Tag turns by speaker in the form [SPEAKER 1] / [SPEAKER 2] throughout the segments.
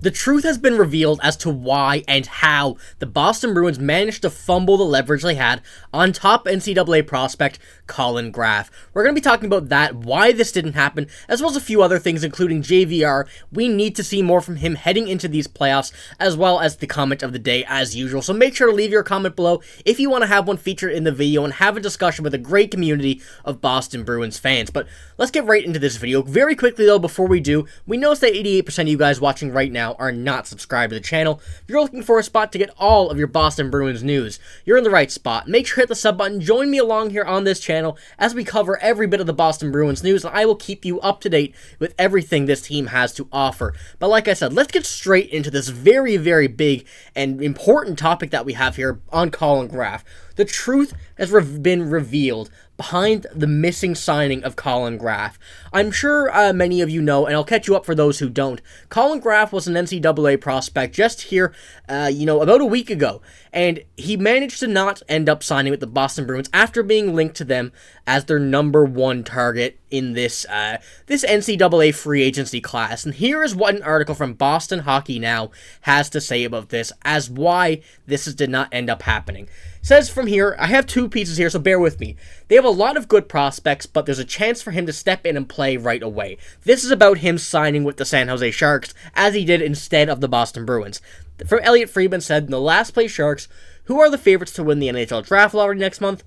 [SPEAKER 1] The truth has been revealed as to why and how the Boston Bruins managed to fumble the leverage they had on top NCAA prospect Colin Graf. We're going to be talking about that, why this didn't happen, as well as a few other things, including JVR. We need to see more from him heading into these playoffs, as well as the comment of the day as usual. So make sure to leave your comment below if you want to have one featured in the video and have a discussion with a great community of Boston Bruins fans. But let's get right into this video. Very quickly though, before we do, we noticed that 88% of you guys watching right now are not subscribed to the channel. If you're looking for a spot to get all of your Boston Bruins news, you're in the right spot. Make sure to hit the sub button, join me along here on this channel as we cover every bit of the Boston Bruins news, and I will keep you up to date with everything this team has to offer. But like I said, let's get straight into this very, very big and important topic that we have here on Colin Graf. The truth has been revealed behind the missing signing of Colin Graf. I'm sure many of you know, and I'll catch you up for those who don't. Colin Graf was an NCAA prospect just here, about a week ago, and he managed to not end up signing with the Boston Bruins after being linked to them as their #1 target in this NCAA free agency class. And here is what an article from Boston Hockey Now has to say about this, as why this did not end up happening. It says from here, I have two pieces here, so bear with me. They have a lot of good prospects, but there's a chance for him to step in and play right away. This is about him signing with the San Jose Sharks, as he did instead of the Boston Bruins. From Elliotte Friedman said, in the last place Sharks, who are the favorites to win the NHL draft lottery next month?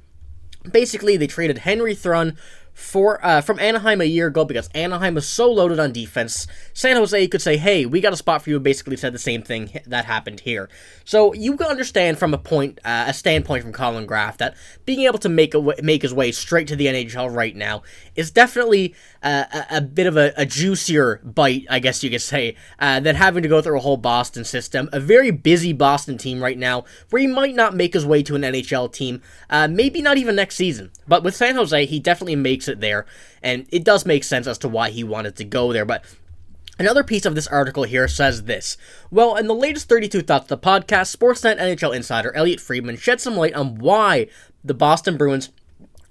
[SPEAKER 1] Basically, they traded Henry Thrun from Anaheim a year ago because Anaheim was so loaded on defense. San Jose could say, hey, we got a spot for you, and basically said the same thing that happened here. So you can understand from a standpoint from Colin Graf that being able to make his way straight to the NHL right now is definitely a bit of a juicier bite, I guess you could say, than having to go through a whole Boston system. A very busy Boston team right now, where he might not make his way to an NHL team, maybe not even next season. But with San Jose, he definitely makes it there, and it does make sense as to why he wanted to go there. But another piece of this article here says this. Well, in the latest 32 Thoughts, the podcast, Sportsnet NHL insider Elliotte Friedman shed some light on why the Boston Bruins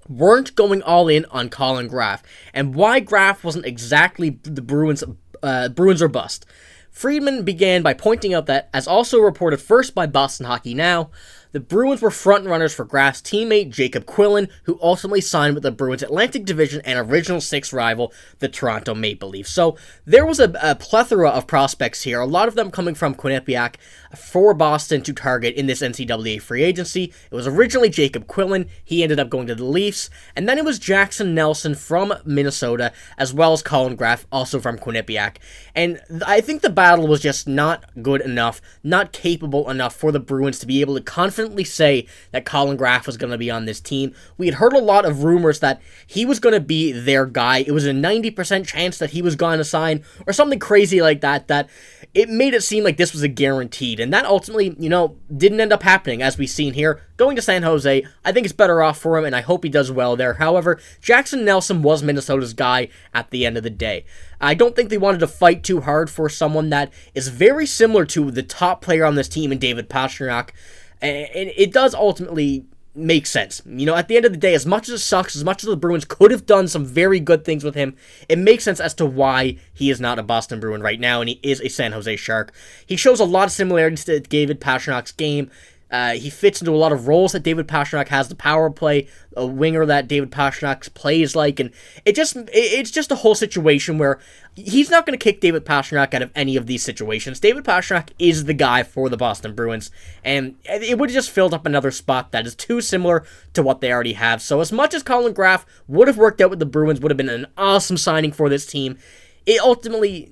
[SPEAKER 1] weren't going all in on Colin Graf, and why Graf wasn't exactly the Bruins or bust. Friedman began by pointing out that, as also reported first by Boston Hockey Now, the Bruins were front-runners for Graf's teammate Jacob Quillen, who ultimately signed with the Bruins' Atlantic Division and Original Six rival, the Toronto Maple Leafs. So there was a plethora of prospects here, a lot of them coming from Quinnipiac for Boston to target in this NCAA free agency. It was originally Jacob Quillen, he ended up going to the Leafs, and then it was Jackson Nelson from Minnesota, as well as Colin Graf, also from Quinnipiac. And I think the battle was just not good enough, not capable enough for the Bruins to be able to confidently say that Colin Graf was going to be on this team. We had heard a lot of rumors that he was going to be their guy. It was a 90% chance that he was going to sign, or something crazy like that, that it made it seem like this was a guaranteed. And that ultimately, didn't end up happening, as we've seen here. Going to San Jose, I think it's better off for him, and I hope he does well there. However, Jackson Nelson was Minnesota's guy at the end of the day. I don't think they wanted to fight too hard for someone that is very similar to the top player on this team in David Pastrnak. And it does ultimately make sense. At the end of the day, as much as it sucks, as much as the Bruins could have done some very good things with him, it makes sense as to why he is not a Boston Bruin right now, and he is a San Jose Shark. He shows a lot of similarities to David Pastrnak's game. He fits into a lot of roles that David Pastrnak has, the power play, a winger that David Pastrnak plays like, and it's just a whole situation where he's not going to kick David Pastrnak out of any of these situations. David Pastrnak is the guy for the Boston Bruins, and it would have just filled up another spot that is too similar to what they already have. So as much as Colin Graf would have worked out with the Bruins, would have been an awesome signing for this team, it ultimately,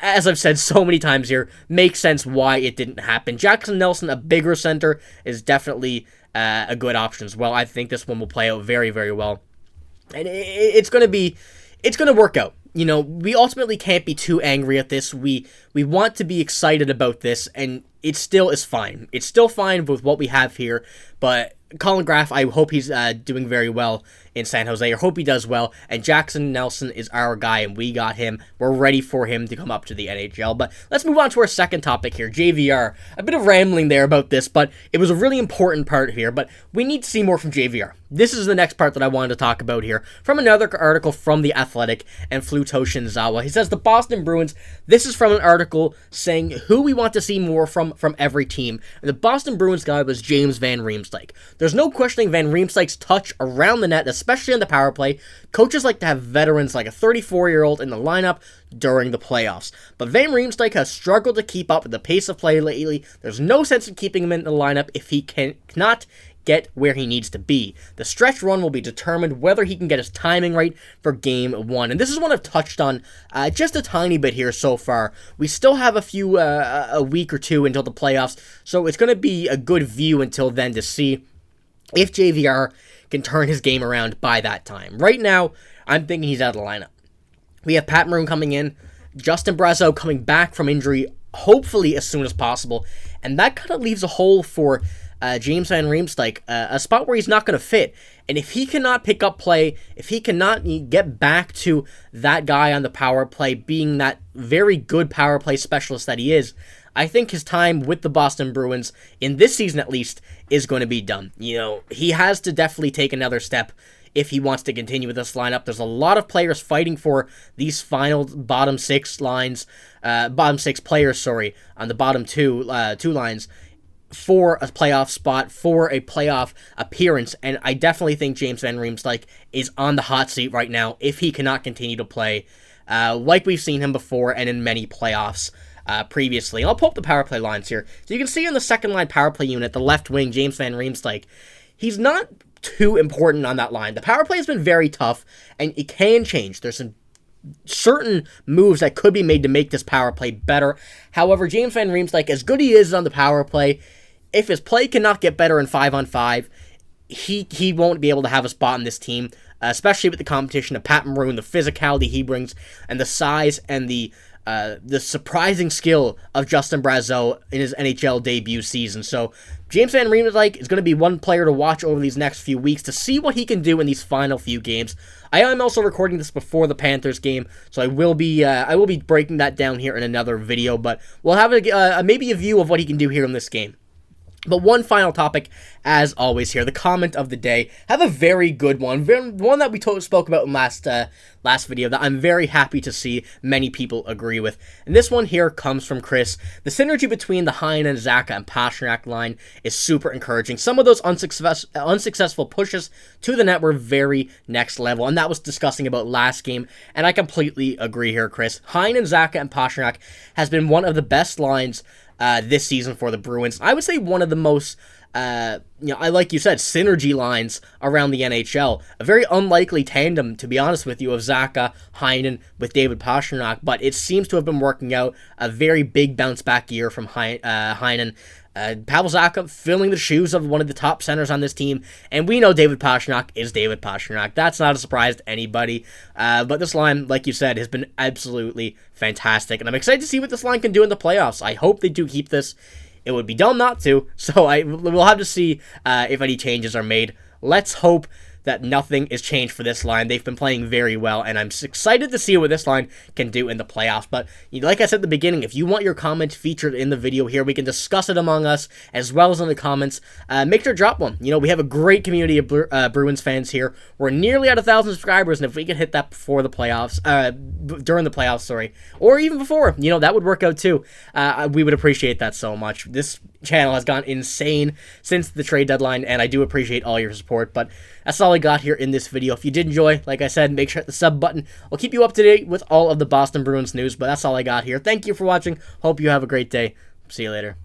[SPEAKER 1] as I've said so many times here, makes sense why it didn't happen. Jackson Nelson, a bigger center, is definitely a good option as well. I think this one will play out very, very well. And it's going to work out. We ultimately can't be too angry at this. We want to be excited about this, and it still is fine. It's still fine with what we have here, but Colin Graf, I hope he's doing very well in San Jose. I hope he does well. And Jackson Nelson is our guy, and we got him. We're ready for him to come up to the NHL. But let's move on to our second topic here, JVR. A bit of rambling there about this, but it was a really important part here. But we need to see more from JVR. This is the next part that I wanted to talk about here. From another article from the Athletic and Fluto Shinzawa. He says the Boston Bruins, this is from an article article saying who we want to see more from every team. And the Boston Bruins guy was James Van Riemsdyk. There's no questioning Van Riemsdyk's touch around the net, especially on the power play. Coaches like to have veterans like a 34-year-old in the lineup during the playoffs. But Van Riemsdyk has struggled to keep up with the pace of play lately. There's no sense in keeping him in the lineup if he cannot get where he needs to be. The stretch run will be determined whether he can get his timing right for Game 1. And this is one I've touched on just a tiny bit here so far. We still have a week or two until the playoffs, so it's going to be a good view until then to see if JVR can turn his game around by that time. Right now, I'm thinking he's out of the lineup. We have Pat Maroon coming in, Justin Brazeau coming back from injury, hopefully as soon as possible, and that kind of leaves a hole for James Van Riemsdyk, a spot where he's not going to fit. And if he cannot pick up play, if he cannot get back to that guy on the power play, being that very good power play specialist that he is, I think his time with the Boston Bruins, in this season at least, is going to be done. You know, he has to definitely take another step if he wants to continue with this lineup. There's a lot of players fighting for these final bottom six players, on the bottom two lines, for a playoff spot, for a playoff appearance, and I definitely think James Van Riemsdyk is on the hot seat right now if he cannot continue to play like we've seen him before and in many playoffs previously. I'll pull up the power play lines here. So you can see on the second line power play unit, the left wing, James Van Riemsdyk, he's not too important on that line. The power play has been very tough, and it can change. There's some certain moves that could be made to make this power play better. However, James Van Riemsdyk, as good he is on the power play, if his play cannot get better in 5-on-5, he won't be able to have a spot in this team, especially with the competition of Pat Maroon, the physicality he brings, and the size and the surprising skill of Justin Brazeau in his NHL debut season. So James Van Riemsdyk is going to be one player to watch over these next few weeks to see what he can do in these final few games. I am also recording this before the Panthers game, so I will be breaking that down here in another video, but we'll have maybe a view of what he can do here in this game. But one final topic, as always here, the comment of the day. Have a very good one, one that we spoke about in last video that I'm very happy to see many people agree with. And this one here comes from Chris. The synergy between the Heinen, Zacha, and Pastrnak line is super encouraging. Some of those unsuccessful pushes to the net were very next level, and that was discussing about last game, and I completely agree here, Chris. Heinen, Zacha, and Pastrnak has been one of the best lines this season for the Bruins. I would say one of the most, like you said, synergy lines around the NHL. A very unlikely tandem, to be honest with you, of Zacha, Heinen with David Pastrnak, but it seems to have been working out. A very big bounce-back year from Heinen. Pavel Zacha filling the shoes of one of the top centers on this team, and we know David Pastrnak is David Pastrnak. That's not a surprise to anybody, but this line, like you said, has been absolutely fantastic, and I'm excited to see what this line can do in the playoffs. I hope they do keep this. It would be dumb not to, so we'll have to see if any changes are made. Let's hope that nothing is changed for this line. They've been playing very well, and I'm excited to see what this line can do in the playoffs. But like I said at the beginning, if you want your comment featured in the video here, we can discuss it among us, as well as in the comments. Make sure to drop one. You know, we have a great community of Bruins fans here. We're nearly at 1,000 subscribers, and if we could hit that before the playoffs, during the playoffs, or even before, that would work out too. We would appreciate that so much. This channel has gone insane since the trade deadline, and I do appreciate all your support. But that's all I got here in this video. If you did enjoy, like I said, make sure to hit the sub button. I'll keep you up to date with all of the Boston Bruins news, but that's all I got here. Thank you for watching. Hope you have a great day. See you later.